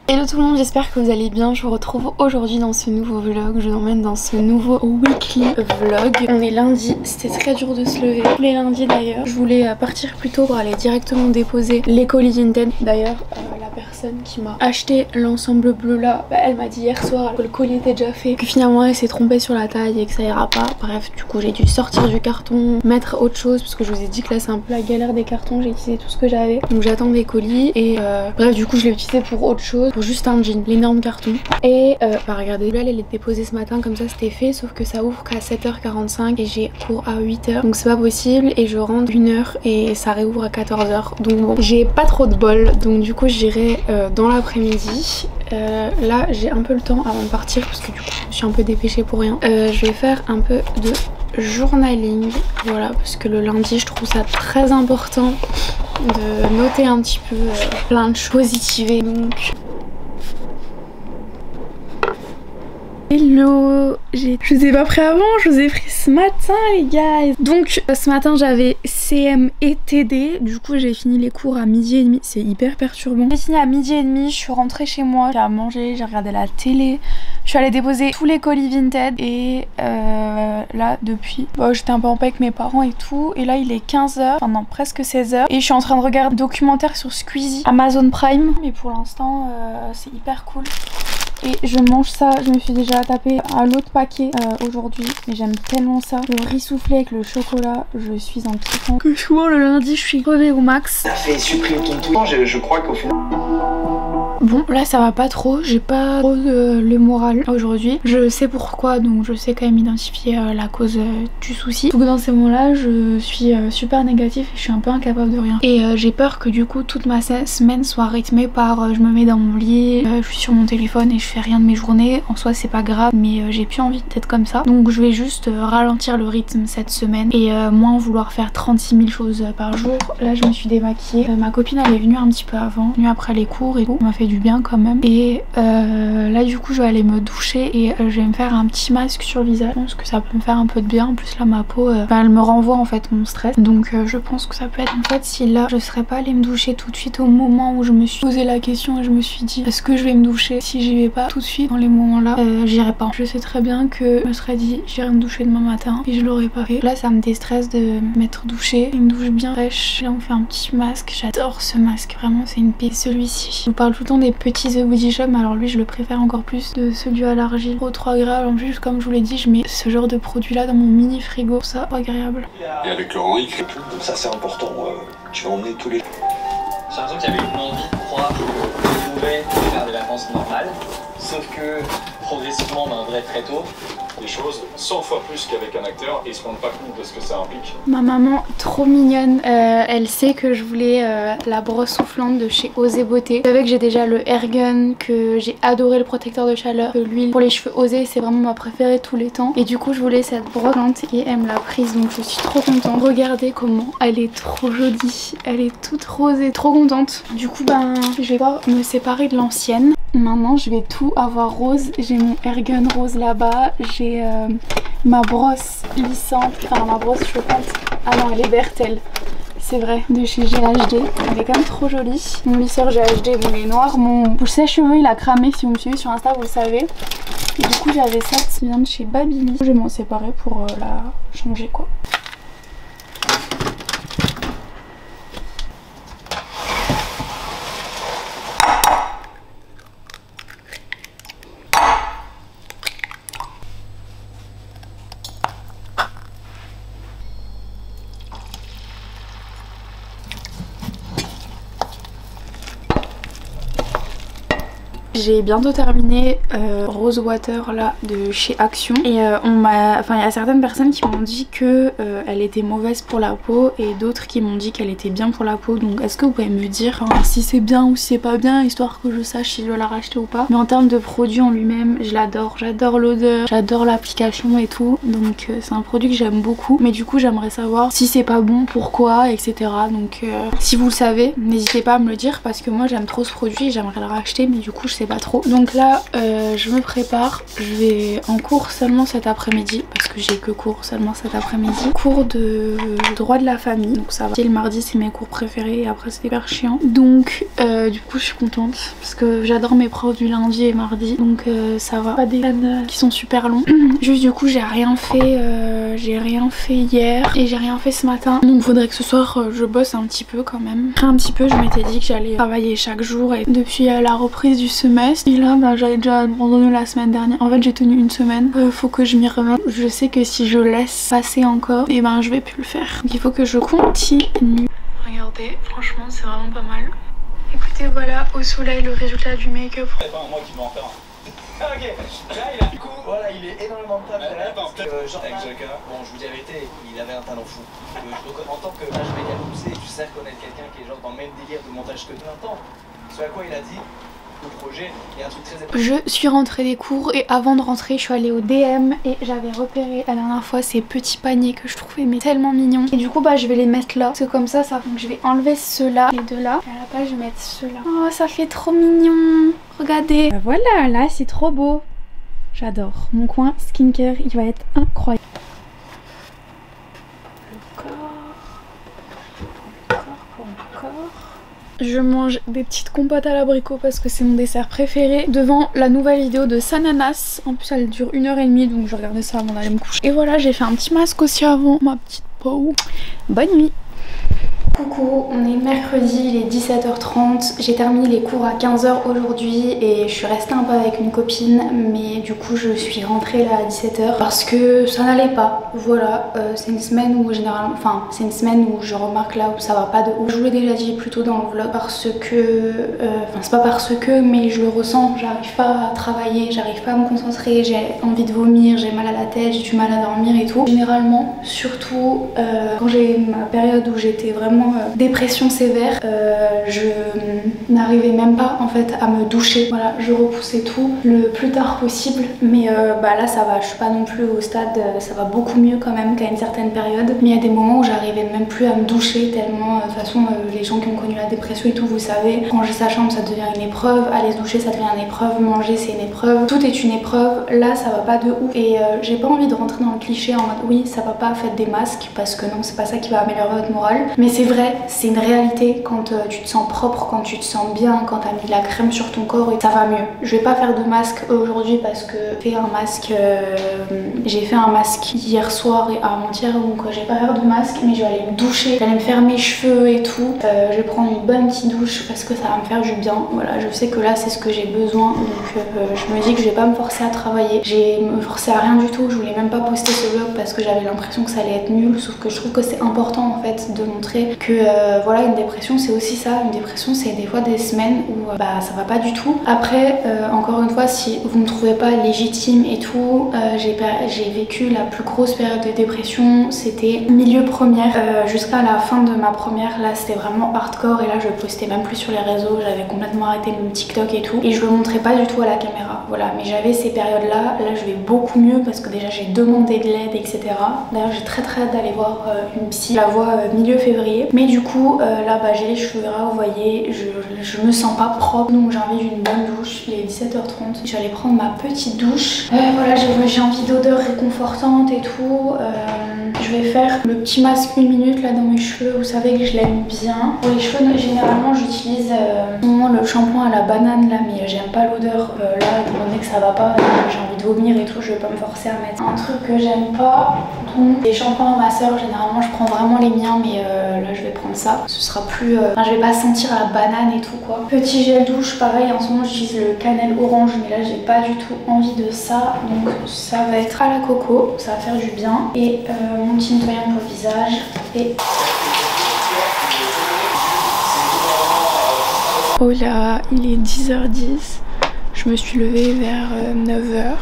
Hello tout le monde, j'espère que vous allez bien. Je vous retrouve aujourd'hui dans ce nouveau vlog. Je vous emmène dans ce nouveau weekly vlog. On est lundi, c'était très dur de se lever. Tous les lundis d'ailleurs. Je voulais partir plus tôt pour aller directement déposer les colis Vinted. D'ailleurs, la personne qui m'a acheté l'ensemble bleu là, elle m'a dit hier soir que le colis était déjà fait. Que finalement elle s'est trompée sur la taille et que ça ira pas. Bref, du coup j'ai dû sortir du carton, mettre autre chose parce que je vous ai dit que là c'est un peu la galère des cartons. J'ai utilisé tout ce que j'avais. Donc j'attends des colis et bref, du coup je l'ai utilisé pour autre chose. Pour juste un jean, l'énorme carton. Et regardez, là elle est déposée ce matin comme ça c'était fait, sauf que ça ouvre qu'à 7h45 et j'ai cours à 8h, donc c'est pas possible et je rentre 1h et ça réouvre à 14h, donc bon, j'ai pas trop de bol, donc du coup j'irai dans l'après-midi. Là j'ai un peu le temps avant de partir parce que du coup je me suis un peu dépêchée pour rien. Je vais faire un peu de journaling, voilà, parce que le lundi je trouve ça très important de noter un petit peu plein de choses positives. Donc hello, je vous ai pas pris avant, je vous ai pris ce matin les gars. Donc ce matin j'avais CM et TD, du coup j'ai fini les cours à 12h30, c'est hyper perturbant. J'ai fini à 12h30, je suis rentrée chez moi, j'ai à manger, j'ai regardé la télé, je suis allée déposer tous les colis Vinted et là depuis, j'étais un peu en paix avec mes parents et tout, et là il est 15h, enfin non presque 16h, et je suis en train de regarder un documentaire sur Squeezie, Amazon Prime, mais pour l'instant c'est hyper cool. Et je mange ça, je me suis déjà tapé à l'autre paquet aujourd'hui, mais j'aime tellement ça. Le riz soufflé avec le chocolat, je suis en kiffant. Que souvent le lundi je suis crevée au max. Ça fait supprimer ton tweet, je crois qu'au final... Bon là ça va pas trop, j'ai pas trop le moral aujourd'hui. Je sais pourquoi, donc je sais quand même identifier la cause du souci. Donc dans ces moments-là je suis super négative et je suis un peu incapable de rien. Et j'ai peur que du coup toute ma semaine soit rythmée par je me mets dans mon lit, je suis sur mon téléphone et je fais rien de mes journées. En soi c'est pas grave, mais j'ai plus envie d'être comme ça. Donc je vais juste ralentir le rythme cette semaine et moins vouloir faire 36 000 choses par jour. Là je me suis démaquillée. Ma copine elle est venue un petit peu avant, venue après les cours et tout. Ça m'a fait du bien quand même. Et là du coup je vais aller me doucher et je vais me faire un petit masque sur le visage. Je pense que ça peut me faire un peu de bien. En plus là ma peau, elle me renvoie en fait mon stress. Donc je pense que ça peut être en fait si là je serais pas allée me doucher tout de suite au moment où je me suis posé la question et je me suis dit est-ce que je vais me doucher, si j'y vais pas tout de suite dans les moments là, j'irai pas. Je sais très bien que je me serais dit j'irai me doucher demain matin et je l'aurais pas fait. Là ça me déstresse de m'être douchée, une douche bien fraîche. Là on fait un petit masque, j'adore ce masque, vraiment c'est une paix. Celui-ci, je vous parle tout le temps des petits The Body Shop, mais alors lui je le préfère encore plus de celui à l'argile, trop agréable. En plus comme je vous l'ai dit je mets ce genre de produit là dans mon mini frigo, ça trop agréable. Et avec Laurent il crée tout, donc ça c'est important, tu vas emmener tous les... J'ai l'impression qu'il y avait une envie de croire qu'on pouvait faire des vacances normales, sauf que progressivement on en vrai très tôt. Des choses 100 fois plus qu'avec un acteur et ils se rendent pas compte de ce que ça implique. Ma maman trop mignonne, elle sait que je voulais la brosse soufflante de chez Osé Beauté. Vous savez que j'ai déjà le Airgun, que j'ai adoré le protecteur de chaleur, que l'huile pour les cheveux Osé c'est vraiment ma préférée tous les temps. Et du coup je voulais cette brosse soufflante et elle me l'a prise, donc je suis trop contente. Regardez comment elle est trop jolie, elle est toute rose et trop contente. Du coup je vais pas me séparer de l'ancienne. Maintenant je vais tout avoir rose, j'ai mon Airgun rose là-bas, j'ai ma brosse lissante, enfin ma brosse chauffante, ah non elle est verte elle, c'est vrai, de chez GHD, elle est quand même trop jolie. Mon lisseur GHD, bon il est noir, mon sèche-cheveux il a cramé, si vous me suivez sur Insta vous le savez. Et du coup j'avais ça qui vient de chez Babyliss, je vais m'en séparer pour la changer quoi. J'ai bientôt terminé Rose Water là de chez Action et il y a certaines personnes qui m'ont dit que elle était mauvaise pour la peau et d'autres qui m'ont dit qu'elle était bien pour la peau. Donc est-ce que vous pouvez me dire si c'est bien ou si c'est pas bien, histoire que je sache si je dois la racheter ou pas. Mais en termes de produit en lui-même, je l'adore, j'adore l'odeur, j'adore l'application et tout, donc c'est un produit que j'aime beaucoup. Mais du coup j'aimerais savoir si c'est pas bon, pourquoi, etc. Donc si vous le savez, n'hésitez pas à me le dire parce que moi j'aime trop ce produit et j'aimerais le racheter, mais du coup je sais sais pas trop. Donc là je me prépare, je vais en cours seulement cet après-midi parce que j'ai que cours seulement cet après-midi. Cours de droit de la famille, donc ça va. Le mardi c'est mes cours préférés et après c'est hyper chiant. Donc du coup je suis contente parce que j'adore mes profs du lundi et mardi, donc ça va. Pas des scènes qui sont super longs. Juste du coup j'ai rien fait hier et j'ai rien fait ce matin, donc faudrait que ce soir je bosse un petit peu quand même. Un petit peu, je m'étais dit que j'allais travailler chaque jour et depuis la reprise du semestre, et là bah, j'avais déjà abandonné la semaine dernière. En fait j'ai tenu une semaine, faut que je m'y remette. Je sais que si je laisse passer encore, et ben je vais plus le faire. Donc il faut que je continue. Regardez, franchement c'est vraiment pas mal. Écoutez, voilà au soleil le résultat du make-up. C'est pas moi qui vais en faire un. Ah, ok, là il a du coup, voilà, il est énormément de table genre avec Jaka. Bon, je vous dis la vérité, il avait un talent fou. En tant que mage média poussé, tu sais reconnaître quelqu'un qui est genre dans le même délire de montage que plein temps. Ce à quoi il a dit, le projet, il y a un truc très important. Je suis rentrée des cours et avant de rentrer je suis allée au DM et j'avais repéré la dernière fois ces petits paniers que je trouvais mais tellement mignons. Et du coup bah je vais les mettre là, c'est comme ça. Donc je vais enlever ceux-là, les deux là. Et à la place je vais mettre ceux-là. Oh ça fait trop mignon. Regardez. Voilà, là c'est trop beau. J'adore. Mon coin skincare il va être incroyable. Je mange des petites compotes à l'abricot parce que c'est mon dessert préféré devant la nouvelle vidéo de Sananas. En plus elle dure 1h30 donc je regardais ça avant d'aller me coucher. Et voilà, j'ai fait un petit masque aussi avant ma petite peau. Bonne nuit. Coucou, on est mercredi, il est 17h30, j'ai terminé les cours à 15h aujourd'hui et je suis restée un peu avec une copine, mais du coup je suis rentrée là à 17h parce que ça n'allait pas. Voilà, c'est une semaine où généralement, enfin c'est une semaine où je remarque là où ça va pas de ouf. Je vous l'ai déjà dit plus tôt dans le vlog parce que, enfin c'est pas parce que, mais je le ressens, j'arrive pas à travailler, j'arrive pas à me concentrer, j'ai envie de vomir, j'ai mal à la tête, j'ai du mal à dormir et tout. Généralement, surtout quand j'ai ma période où j'étais vraiment dépression sévère, je n'arrivais même pas en fait à me doucher. Voilà, je repoussais tout le plus tard possible, mais bah là ça va, je suis pas non plus au stade, ça va beaucoup mieux quand même qu'à une certaine période, mais il y a des moments où j'arrivais même plus à me doucher tellement, de toute façon les gens qui ont connu la dépression et tout, vous savez, ranger sa chambre ça devient une épreuve, aller se doucher ça devient une épreuve, manger c'est une épreuve, tout est une épreuve. Là ça va pas de ouf et j'ai pas envie de rentrer dans le cliché en mode oui ça va pas, faites des masques, parce que non c'est pas ça qui va améliorer votre morale, mais c'est vrai, c'est une réalité. Quand tu te sens propre, quand tu te sens bien, quand t'as mis de la crème sur ton corps, et ça va mieux. Je vais pas faire de masque aujourd'hui parce que j'ai fait un masque hier soir et avant-hier, donc je vais pas faire de masque, mais je vais aller me doucher, j'allais me faire mes cheveux et tout. Je vais prendre une bonne petite douche parce que ça va me faire du bien. Voilà, je sais que là c'est ce que j'ai besoin, donc je me dis que je vais pas me forcer à travailler. J'ai me forcer à rien du tout, je voulais même pas poster ce vlog parce que j'avais l'impression que ça allait être nul, sauf que je trouve que c'est important en fait de montrer que voilà, une dépression c'est aussi ça. Une dépression c'est des fois des semaines où bah ça va pas du tout. Après encore une fois, si vous me trouvez pas légitime et tout, j'ai vécu la plus grosse période de dépression, c'était milieu première jusqu'à la fin de ma première. Là c'était vraiment hardcore et là je postais même plus sur les réseaux, j'avais complètement arrêté mon TikTok et tout et je le montrais pas du tout à la caméra. Voilà, mais j'avais ces périodes là je vais beaucoup mieux parce que déjà j'ai demandé de l'aide etc. D'ailleurs j'ai très hâte d'aller voir une psy, la vois milieu février, mais du coup là bah j'ai les cheveux gras, vous voyez, je me sens pas propre, donc j'ai envie d'une bonne douche. Il est 17h30, je vais aller prendre ma petite douche. Voilà, j'ai envie d'odeur réconfortante et tout. Je vais faire le petit masque 1 minute là dans mes cheveux, vous savez que je l'aime bien. Pour les cheveux généralement j'utilise le shampoing à la banane là, mais j'aime pas l'odeur là, étant donné que ça va pas, j'ai envie de vomir et tout, je vais pas me forcer à mettre un truc que j'aime pas. Donc les shampoings masseurs généralement je prends vraiment les miens, mais là je vais prendre ça, ce sera plus je vais pas sentir la banane et tout quoi. Petit gel douche pareil, en ce moment j'utilise le cannelle orange, mais là j'ai pas du tout envie de ça, donc ça va être à la coco, ça va faire du bien. Et mon petit nettoyant pour le visage et oh là, il est 10h10, je me suis levée vers 9h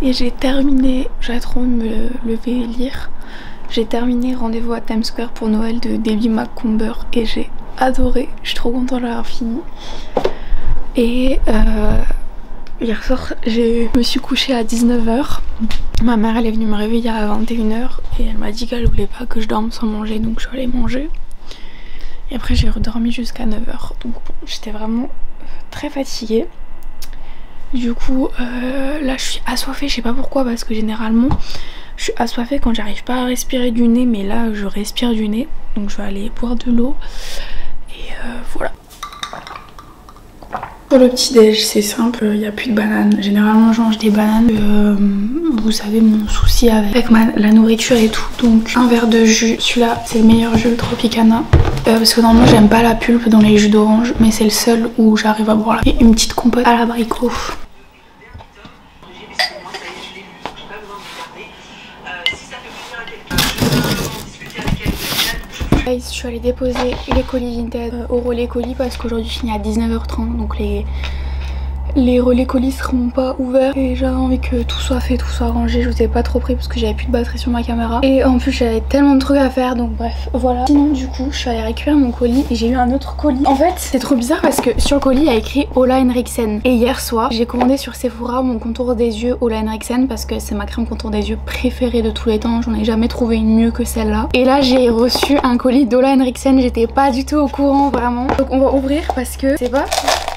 et j'ai terminé, j'ai trop me lever et lire. J'ai terminé Rendez-vous à Times Square pour Noël de Debbie Macomber et j'ai adoré, je suis trop contente d'avoir fini. Et hier soir je me suis couchée à 19h, ma mère elle est venue me réveiller à 21h et elle m'a dit qu'elle voulait pas que je dorme sans manger, donc je suis allée manger. Et après j'ai redormi jusqu'à 9h, donc bon, j'étais vraiment très fatiguée. Du coup là je suis assoiffée, je sais pas pourquoi, parce que généralement je suis assoiffée quand j'arrive pas à respirer du nez, mais là je respire du nez, donc je vais aller boire de l'eau et voilà. Pour le petit déj c'est simple, il n'y a plus de bananes. Généralement je mange des bananes, vous savez mon souci avec la nourriture et tout. Donc un verre de jus, celui-là c'est le meilleur jus, le Tropicana. Parce que normalement j'aime pas la pulpe dans les jus d'orange, mais c'est le seul où j'arrive à boire là. Et une petite compote à l'abricot. Je suis allée déposer les colis Vinted au relais colis parce qu'aujourd'hui je finis à 19h30, donc les relais colis seront pas ouverts et j'avais envie que tout soit fait, tout soit rangé. Je vous ai pas trop pris parce que j'avais plus de batterie sur ma caméra et en plus j'avais tellement de trucs à faire, donc bref voilà. Sinon du coup je suis allée récupérer mon colis et j'ai eu un autre colis. En fait c'est trop bizarre parce que sur le colis il y a écrit Ola Henriksen et hier soir j'ai commandé sur Sephora mon contour des yeux Ola Henriksen parce que c'est ma crème contour des yeux préférée de tous les temps, j'en ai jamais trouvé une mieux que celle-là. Et là j'ai reçu un colis d'Ola Henriksen, j'étais pas du tout au courant vraiment, donc on va ouvrir parce que c'est pas...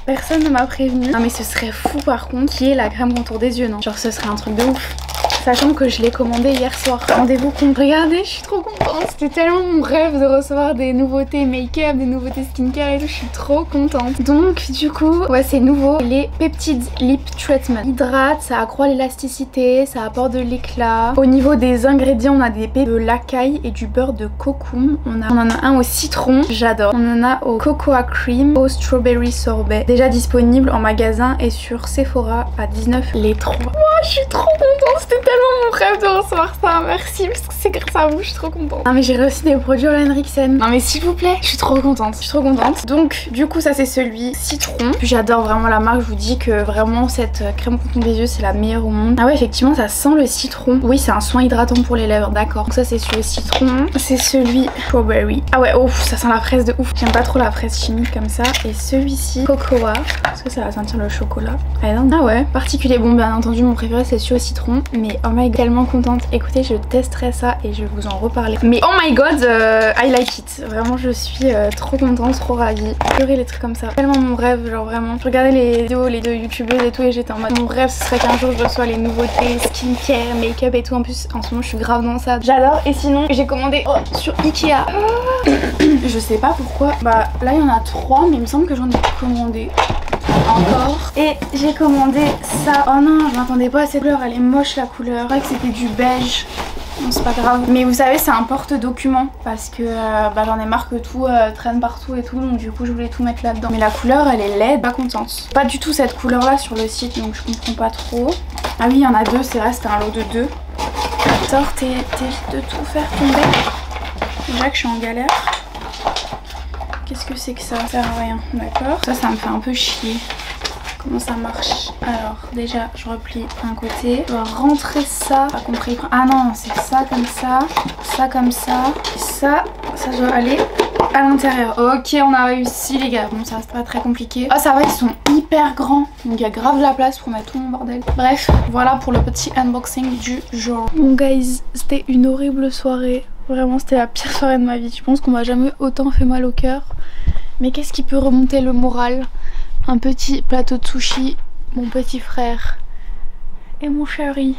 Personne ne m'a prévenu. Non mais ce serait fou par contre qui est la crème contour des yeux, non? Genre ce serait un truc de ouf. Sachant que je l'ai commandé hier soir. Rendez-vous compte. Regardez, je suis trop contente. C'était tellement mon rêve de recevoir des nouveautés make-up, des nouveautés skincare et tout. Je suis trop contente. Donc du coup, ouais c'est nouveau. Les Peptides Lip Treatment. Hydrate, ça accroît l'élasticité, ça apporte de l'éclat. Au niveau des ingrédients, on a des pépins de l'acaille et du beurre de cocoum. On en a un au citron, j'adore. On en a au cocoa cream, au strawberry sorbet. Déjà disponible en magasin et sur Sephora à 19 les 3. Oh, je suis trop contente. C'était tellement mon rêve de recevoir ça, merci parce que c'est grâce à vous, je suis trop contente. Non mais j'ai reçu des produits Ola Henriksen. Non mais s'il vous plaît, je suis trop contente, je suis trop contente. Donc du coup ça c'est celui citron. J'adore vraiment la marque, je vous dis que vraiment cette crème contour des yeux c'est la meilleure au monde. Ah ouais effectivement ça sent le citron. Oui c'est un soin hydratant pour les lèvres, d'accord. Donc ça c'est celui citron, c'est celui strawberry. Ah ouais ouf, ça sent la fraise de ouf. J'aime pas trop la fraise chimique comme ça. Et celui-ci cocoa, parce que ça va sentir le chocolat. Ah ouais, particulier. Bon bien entendu mon préféré c'est celui au citron, mais oh my god, tellement contente. Écoutez, je testerai ça et je vais vous en reparler. Mais oh my god, I like it. Vraiment, je suis trop contente, trop ravie. Pleurer les trucs comme ça. Tellement mon rêve, genre vraiment. Je regardais les vidéos, les deux youtubeuses et tout et j'étais en mode mon rêve ce serait qu'un jour je reçois les nouveautés, skincare, make-up et tout. En plus, en ce moment, je suis grave dans ça. J'adore. Et sinon, j'ai commandé sur Ikea. Je sais pas pourquoi. Bah là, il y en a 3, mais il me semble que j'en ai commandé encore. Et j'ai commandé ça. Oh non, je m'attendais pas à cette couleur, elle est moche la couleur. C'est vrai que c'était du beige. Bon c'est pas grave. Mais vous savez c'est un porte-document parce que bah, j'en ai marre que tout traîne partout et tout, donc du coup je voulais tout mettre là-dedans. Mais la couleur elle est laide, pas contente. Pas du tout cette couleur là sur le site, donc je comprends pas trop. Ah oui il y en a 2, c'est vrai, c'était un lot de 2. Attends, t'évites de tout faire tomber. Déjà que je suis en galère. Qu'est-ce que c'est que ça? Ça sert à rien, d'accord. Ça me fait un peu chier. Comment ça marche? Alors déjà je replie un côté, je dois rentrer ça, pas compris. Ah non c'est ça comme ça comme ça, et ça doit aller à l'intérieur. Ok on a réussi les gars, bon ça c'est pas très compliqué. Ah ça va, ils sont hyper grands, donc il y a grave de la place pour mettre tout mon bordel. Bref voilà pour le petit unboxing du jour. Bon guys, c'était une horrible soirée, vraiment c'était la pire soirée de ma vie. Je pense qu'on m'a jamais autant fait mal au cœur, mais qu'est-ce qui peut remonter le moral? Un petit plateau de sushi, mon petit frère et mon chéri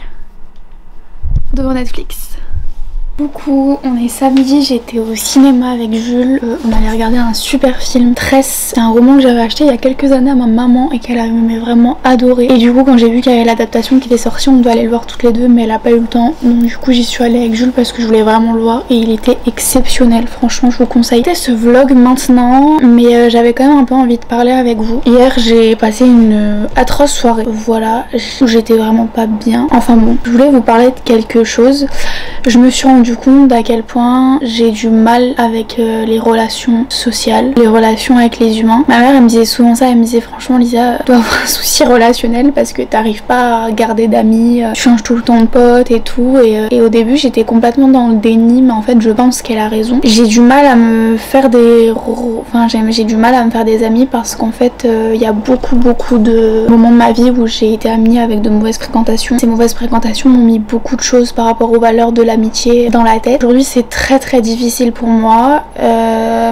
devant Netflix. Coucou, on est samedi, j'étais au cinéma avec Jules, on allait regarder un super film, Tress. C'est un roman que j'avais acheté il y a quelques années à ma maman et qu'elle avait vraiment adoré. Et du coup quand j'ai vu qu'il y avait l'adaptation qui était sortie, on doit aller le voir toutes les deux, mais elle a pas eu le temps. Donc du coup j'y suis allée avec Jules parce que je voulais vraiment le voir et il était exceptionnel, franchement je vous conseille. C'était ce vlog maintenant, mais j'avais quand même un peu envie de parler avec vous. Hier j'ai passé une atroce soirée, voilà, où j'étais vraiment pas bien. Enfin bon, je voulais vous parler de quelque chose. Je me suis rendu compte à quel point j'ai du mal avec les relations sociales, les relations avec les humains. Ma mère elle me disait souvent ça, elle me disait franchement Lisa, tu dois avoir un souci relationnel parce que t'arrives pas à garder d'amis, tu changes tout le temps de potes et tout, et au début j'étais complètement dans le déni, mais en fait je pense qu'elle a raison. J'ai du mal à me faire j'ai du mal à me faire des amis parce qu'en fait il y a beaucoup de moments de ma vie où j'ai été amie avec de mauvaises fréquentations. Ces mauvaises fréquentations m'ont mis beaucoup de choses par rapport aux valeurs de l'amitié, dans la tête. Aujourd'hui c'est très difficile pour moi.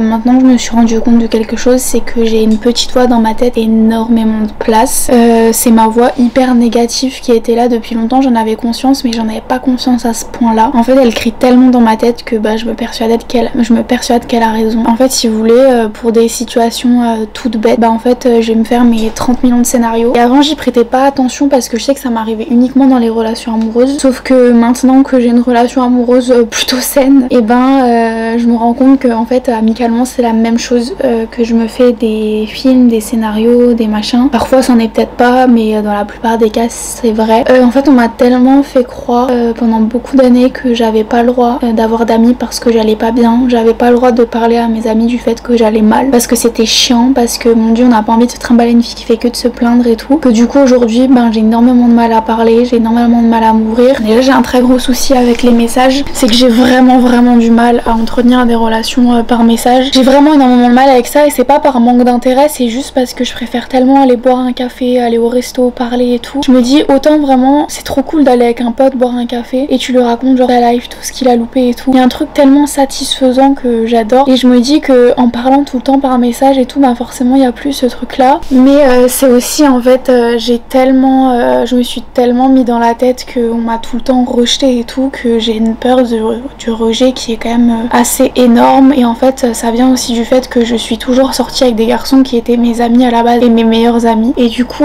Maintenant je me suis rendu compte de quelque chose, c'est que j'ai une petite voix dans ma tête, énormément de place. C'est ma voix hyper négative qui était là depuis longtemps, j'en avais conscience mais j'en avais pas conscience à ce point là. En fait elle crie tellement dans ma tête que je me persuade qu'elle a raison. En fait si vous voulez, pour des situations toutes bêtes, en fait je vais me faire mes 30 millions de scénarios. Et avant j'y prêtais pas attention parce que je sais que ça m'arrivait uniquement dans les relations amoureuses. Sauf que maintenant que j'ai une relation amoureuse plutôt saine, et je me rends compte que en fait amicalement c'est la même chose, que je me fais des films, des scénarios, des machins. Parfois c'en est peut-être pas, mais dans la plupart des cas c'est vrai. En fait on m'a tellement fait croire pendant beaucoup d'années que j'avais pas le droit d'avoir d'amis parce que j'allais pas bien. J'avais pas le droit de parler à mes amis du fait que j'allais mal, parce que c'était chiant, parce que mon dieu on n'a pas envie de se trimballer une fille qui fait que de se plaindre et tout. Que du coup aujourd'hui j'ai énormément de mal à parler, j'ai énormément de mal à m'ouvrir. Déjà j'ai un très gros souci avec les messages, c'est que j'ai vraiment du mal à entretenir des relations par message. J'ai vraiment énormément de mal avec ça, et c'est pas par manque d'intérêt, c'est juste parce que je préfère tellement aller boire un café, aller au resto, parler et tout. Je me dis autant vraiment c'est trop cool d'aller avec un pote boire un café et tu lui racontes genre la life, tout ce qu'il a loupé et tout. Il y a un truc tellement satisfaisant que j'adore, et je me dis que en parlant tout le temps par message et tout, forcément il y a plus ce truc là. Mais c'est aussi en fait je me suis tellement mis dans la tête qu'on m'a tout le temps rejeté et tout, que j'ai une peur du rejet qui est quand même assez énorme. Et en fait ça vient aussi du fait que je suis toujours sortie avec des garçons qui étaient mes amis à la base et mes meilleurs amis, et du coup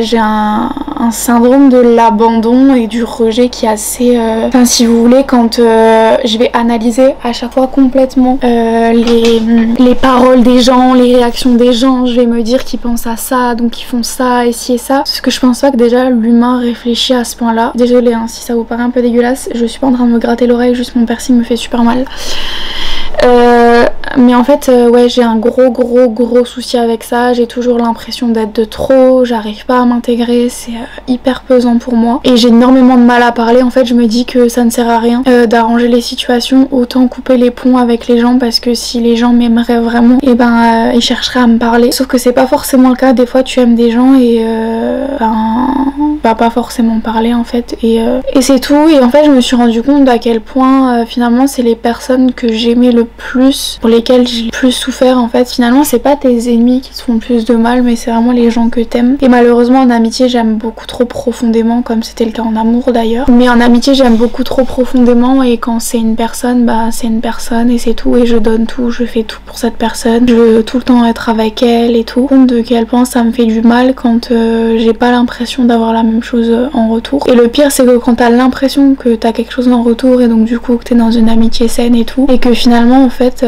j'ai un syndrome de l'abandon et du rejet qui est assez enfin si vous voulez, quand je vais analyser à chaque fois complètement les paroles des gens, les réactions des gens, je vais me dire qu'ils pensent à ça donc ils font ça et ci et ça, parce que je pense pas que déjà l'humain réfléchit à ce point là. Désolée si ça vous paraît un peu dégueulasse, je suis pas en train de me gratter l'oreille, juste mon piercing me fait super mal. Mais en fait ouais, j'ai un gros souci avec ça. J'ai toujours l'impression d'être de trop, j'arrive pas à m'intégrer, c'est hyper pesant pour moi et j'ai énormément de mal à parler. En fait je me dis que ça ne sert à rien d'arranger les situations, autant couper les ponts avec les gens, parce que si les gens m'aimeraient vraiment, et ils chercheraient à me parler. Sauf que c'est pas forcément le cas, des fois tu aimes des gens et pas forcément parler en fait, et c'est tout. Et en fait je me suis rendu compte à quel point finalement c'est les personnes que j'aimais le plus, pour lesquelles j'ai le plus souffert en fait. Finalement c'est pas tes ennemis qui te font plus de mal, mais c'est vraiment les gens que t'aimes. Et malheureusement en amitié j'aime beaucoup trop profondément, comme c'était le cas en amour d'ailleurs, mais en amitié j'aime beaucoup trop profondément, et quand c'est une personne, c'est une personne et c'est tout, et je donne tout, je fais tout pour cette personne, je veux tout le temps être avec elle et tout. De quel point ça me fait du mal quand j'ai pas l'impression d'avoir la même chose en retour. Et le pire c'est que quand t'as l'impression que t'as quelque chose en retour, et donc du coup que t'es dans une amitié saine et tout, et que finalement en fait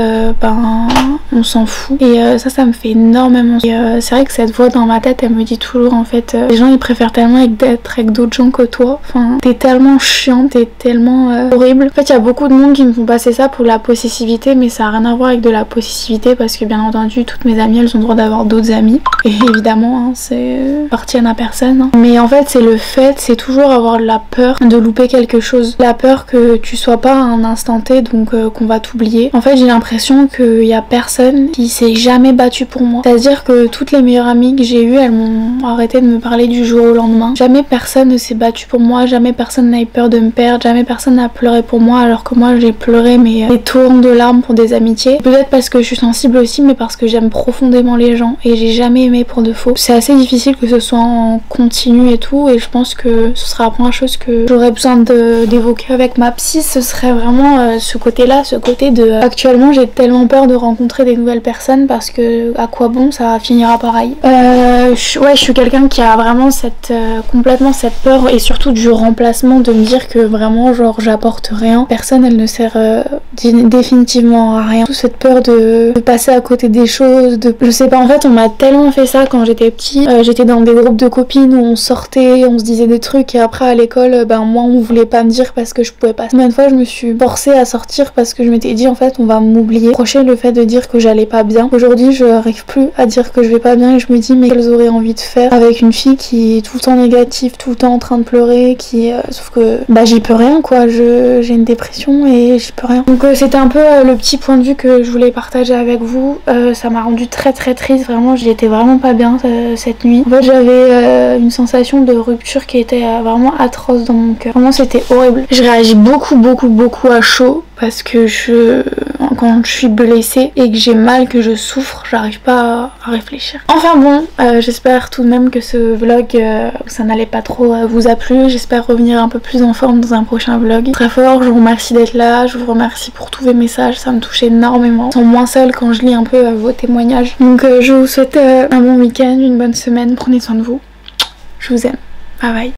on s'en fout, et ça me fait énormément. Et c'est vrai que cette voix dans ma tête elle me dit toujours en fait les gens ils préfèrent tellement être avec d'autres gens que toi, enfin t'es tellement chiante, t'es tellement horrible. En fait il y a beaucoup de monde qui me font passer ça pour la possessivité, mais ça a rien à voir avec de la possessivité, parce que bien entendu toutes mes amies elles ont le droit d'avoir d'autres amis, et évidemment c'est appartiennent à personne, mais en fait c'est toujours avoir la peur de louper quelque chose, la peur que tu sois pas à un instant T, donc qu'on va t'oublier. En fait j'ai l'impression qu'il y a personne qui s'est jamais battu pour moi, c'est à dire que toutes les meilleures amies que j'ai eues elles m'ont arrêté de me parler du jour au lendemain. Jamais personne ne s'est battu pour moi, jamais personne n'a eu peur de me perdre, jamais personne n'a pleuré pour moi, alors que moi j'ai pleuré mais des torrents de larmes pour des amitiés. Peut-être parce que je suis sensible aussi, mais parce que j'aime profondément les gens et j'ai jamais aimé pour de faux. C'est assez difficile que ce soit en continu et tout, et je pense que ce sera la première chose que j'aurais besoin d'évoquer avec ma psy. Ce serait vraiment ce côté là, ce côté de actuellement j'ai tellement peur de rencontrer des nouvelles personnes, parce que à quoi bon, ça finira pareil. Je suis quelqu'un qui a vraiment complètement cette peur, et surtout du remplacement, de me dire que vraiment genre j'apporte rien, personne elle ne sert définitivement à rien. Toute cette peur de passer à côté des choses, je sais pas, en fait on m'a tellement fait ça quand j'étais petite. J'étais dans des groupes de copines où on sortait, on se disait des trucs, et après à l'école moi on voulait pas me dire parce que je pouvais pas. Combien de fois je me suis forcée à sortir parce que je m'étais dit en fait on va m'oublier, procher le fait de dire que j'allais pas bien. Aujourd'hui je n'arrive plus à dire que je vais pas bien, et je me dis mais qu'elles auraient envie de faire avec une fille qui est tout le temps négative, tout le temps en train de pleurer, sauf que j'y peux rien quoi, j'ai une dépression et j'y peux rien. Donc c'était un peu le petit point de vue que je voulais partager avec vous. Ça m'a rendu très triste, vraiment j'y étais vraiment pas bien cette nuit. En fait j'avais une sensation de rupture qui était vraiment atroce dans mon cœur. Vraiment c'était horrible. Je réagis beaucoup à chaud parce que quand je suis blessée et que j'ai mal, que je souffre, j'arrive pas à réfléchir. Enfin bon, j'espère tout de même que ce vlog où ça n'allait pas trop vous a plu. J'espère revenir un peu plus en forme dans un prochain vlog. Très fort, je vous remercie d'être là, je vous remercie pour tous vos messages, ça me touche énormément. Je me sens moins seule quand je lis un peu vos témoignages. Donc je vous souhaite un bon week-end, une bonne semaine, prenez soin de vous. Je vous aime. Bye bye.